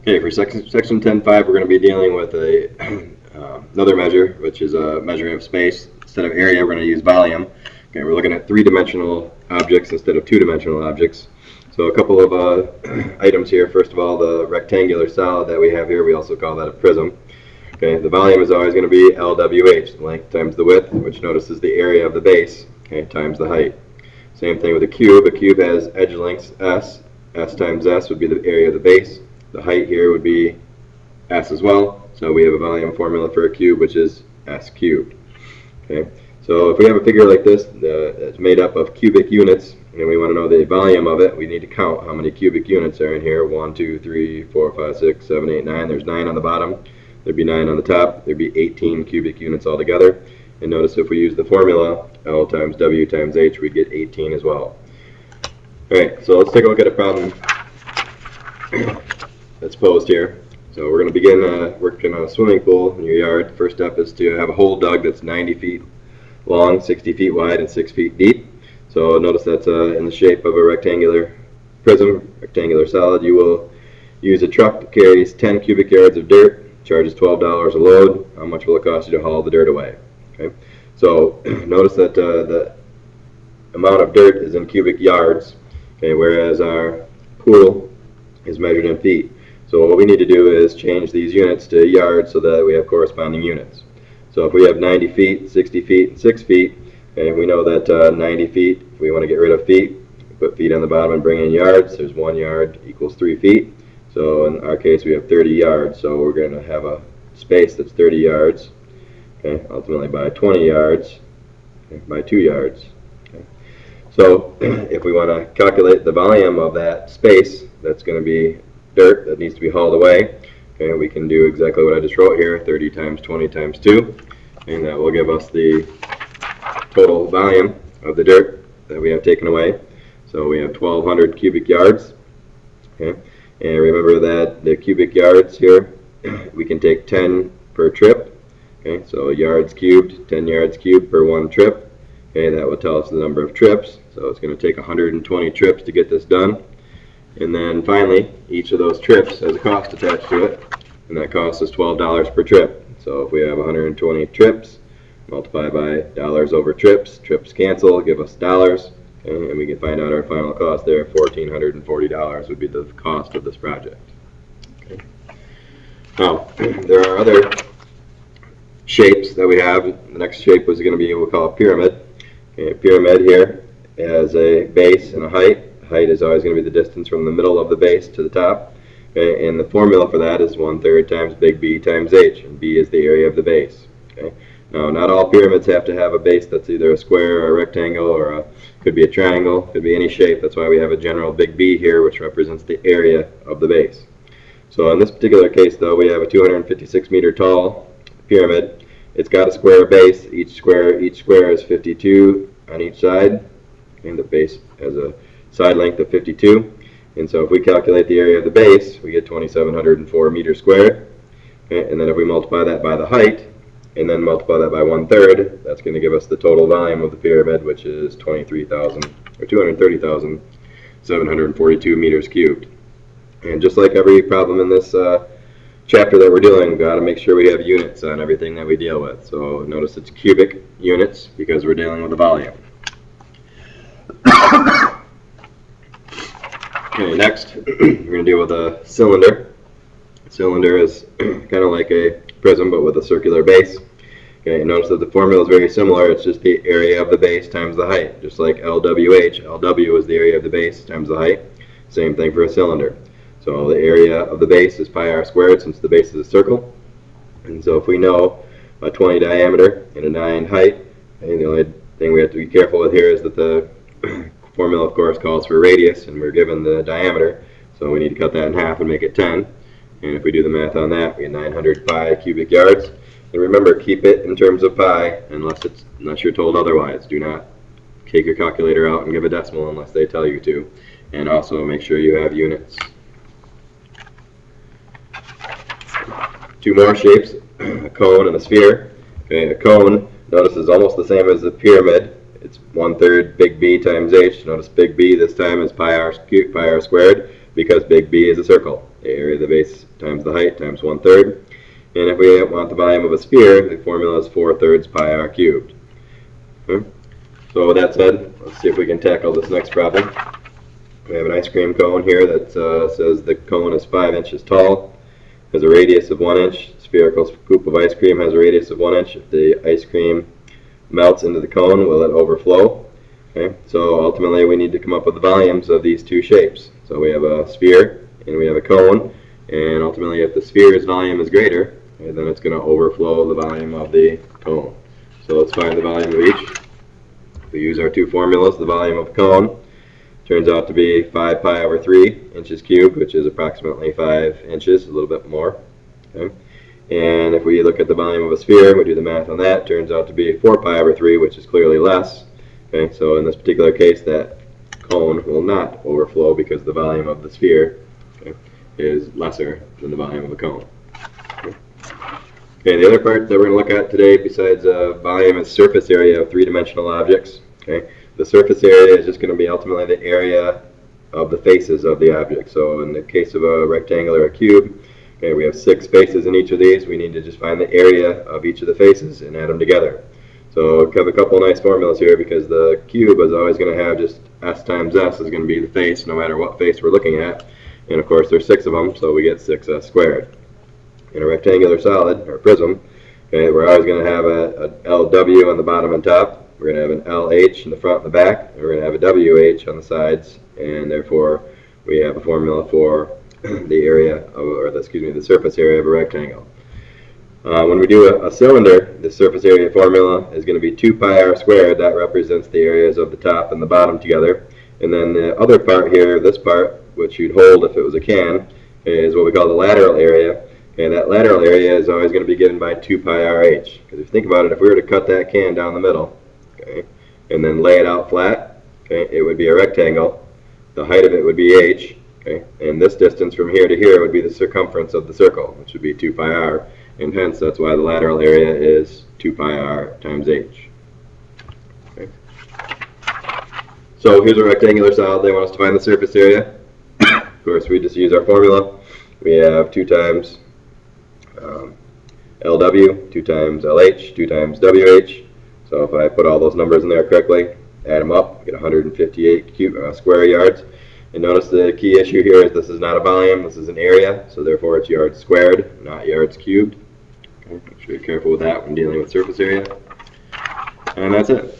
Okay, for section 10.5, we're going to be dealing with another measure, which is a measure of space. Instead of area, we're going to use volume. Okay, we're looking at three-dimensional objects instead of two-dimensional objects. So a couple of items here. First of all, the rectangular solid that we have here, we also call that a prism. Okay, the volume is always going to be LWH, the length times the width, which notice is the area of the base, okay, times the height. Same thing with a cube. A cube has edge lengths S. S times S would be the area of the base. The height here would be S as well. So we have a volume formula for a cube, which is S cubed. Okay. So if we have a figure like this that's made up of cubic units, and we want to know the volume of it, we need to count how many cubic units are in here. 1, 2, 3, 4, 5, 6, 7, 8, 9. There's 9 on the bottom. There'd be 9 on the top. There'd be 18 cubic units altogether. And notice if we use the formula, L times W times H, we'd get 18 as well. Alright, so let's take a look at a problem that's posed here. So we're going to begin working on a swimming pool in your yard. First step is to have a hole dug that's 90 feet long, 60 feet wide, and 6 feet deep. So notice that's in the shape of a rectangular prism, rectangular solid. You will use a truck that carries 10 cubic yards of dirt, charges $12 a load. How much will it cost you to haul the dirt away? Okay. So notice that the amount of dirt is in cubic yards, okay, whereas our pool is measured in feet. So what we need to do is change these units to yards so that we have corresponding units. So if we have 90 feet, 60 feet, and 6 feet, okay, we know that 90 feet, if we want to get rid of feet, put feet on the bottom and bring in yards. There's 1 yard equals 3 feet. So in our case, we have 30 yards. So we're going to have a space that's 30 yards, okay, ultimately by 20 yards, okay, by 2 yards. Okay. So if we want to calculate the volume of that space, that's going to be dirt that needs to be hauled away. Okay, we can do exactly what I just wrote here, 30 times 20 times 2, and that will give us the total volume of the dirt that we have taken away. So we have 1,200 cubic yards. Okay, and remember that the cubic yards here, we can take 10 per trip. Okay, so yards cubed, 10 yards cubed per 1 trip. Okay, that will tell us the number of trips. So it's going to take 120 trips to get this done. And then finally, each of those trips has a cost attached to it, and that cost is $12 per trip. So if we have 120 trips, multiply by dollars over trips, trips cancel, give us dollars, okay, and we can find out our final cost there. $1,440 would be the cost of this project. Okay. Now, there are other shapes that we have. The next shape is going to be what we call a pyramid. Okay, a pyramid here has a base and a height. Height is always going to be the distance from the middle of the base to the top. Okay, and the formula for that is 1/3 times big B times H, and B is the area of the base. Okay. Now, not all pyramids have to have a base that's either a square or a rectangle, or could be a triangle, could be any shape. That's why we have a general big B here, which represents the area of the base. So in this particular case, though, we have a 256 meter tall pyramid. It's got a square base. Each square is 52 on each side, and the base has a side length of 52. And so if we calculate the area of the base, we get 2,704 meters squared. Okay, and then if we multiply that by the height, and then multiply that by 1/3, that's going to give us the total volume of the pyramid, which is 230,742 meters cubed. And just like every problem in this chapter that we're doing, we've got to make sure we have units on everything that we deal with. So notice it's cubic units because we're dealing with the volume. Okay, next we're going to deal with a cylinder. A cylinder is kind of like a prism but with a circular base. Okay, notice that the formula is very similar. It's just the area of the base times the height, just like LWH. LW is the area of the base times the height. Same thing for a cylinder. So the area of the base is pi r squared since the base is a circle. And so if we know a 20 diameter and a 9 height, and the only thing we have to be careful with here is that the formula, of course, calls for radius, and we're given the diameter. So we need to cut that in half and make it 10. And if we do the math on that, we get 900 pi cubic yards. And remember, keep it in terms of pi unless you're told otherwise. Do not take your calculator out and give a decimal unless they tell you to. And also make sure you have units. Two more shapes, a cone and a sphere. Okay, a cone, notice, is almost the same as a pyramid. It's 1/3 big B times H. Notice big B this time is pi r squared because big B is a circle. the area of the base times the height times 1/3. And if we want the volume of a sphere, the formula is 4/3 pi r cubed. Okay. So with that said, let's see if we can tackle this next problem. We have an ice cream cone here that says the cone is 5 inches tall, has a radius of 1 inch. Spherical scoop of ice cream has a radius of 1 inch. If the ice cream melts into the cone, will it overflow? Okay, so ultimately we need to come up with the volumes of these two shapes. So we have a sphere and we have a cone, and ultimately if the sphere's volume is greater, okay, then it's going to overflow the volume of the cone. So let's find the volume of each. If we use our two formulas, the volume of a cone turns out to be 5 pi over 3 inches cubed, which is approximately 5 inches, a little bit more. Okay. And if we look at the volume of a sphere, we do the math on that, turns out to be 4 pi over 3, which is clearly less. Okay, so in this particular case, that cone will not overflow because the volume of the sphere, okay, is lesser than the volume of a cone. Okay, the other part that we're going to look at today, besides volume, is surface area of three-dimensional objects. Okay, the surface area is just going to be ultimately the area of the faces of the object. So in the case of a rectangle or a cube, okay, we have 6 faces in each of these. We need to just find the area of each of the faces and add them together. So we have a couple nice formulas here, because the cube is always going to have just s times s is going to be the face no matter what face we're looking at. And of course there's 6 of them, so we get 6s squared. In a rectangular solid, or prism, okay, we're always going to have a LW on the bottom and top. We're going to have an LH in the front and the back, and we're going to have a WH on the sides, and therefore we have a formula for the area of, or the, excuse me, the surface area of a rectangle. When we do a cylinder, the surface area formula is going to be 2 pi r squared. That represents the areas of the top and the bottom together. And then the other part here, this part, which you'd hold if it was a can, is what we call the lateral area. And that lateral area is always going to be given by 2 pi rh. Because if you think about it, if we were to cut that can down the middle, okay, and then lay it out flat, okay, it would be a rectangle. The height of it would be h, okay, and this distance from here to here would be the circumference of the circle, which would be 2 pi r. And hence, that's why the lateral area is 2 pi r times h. Okay. So here's a rectangular solid. They want us to find the surface area. Of course, we just use our formula. We have 2 times LW, 2 times LH, 2 times WH. So if I put all those numbers in there correctly, add them up, get 158 square yards. And notice the key issue here is this is not a volume, this is an area, so therefore it's yards squared, not yards cubed. Okay, make sure you're careful with that when dealing with surface area. And that's it.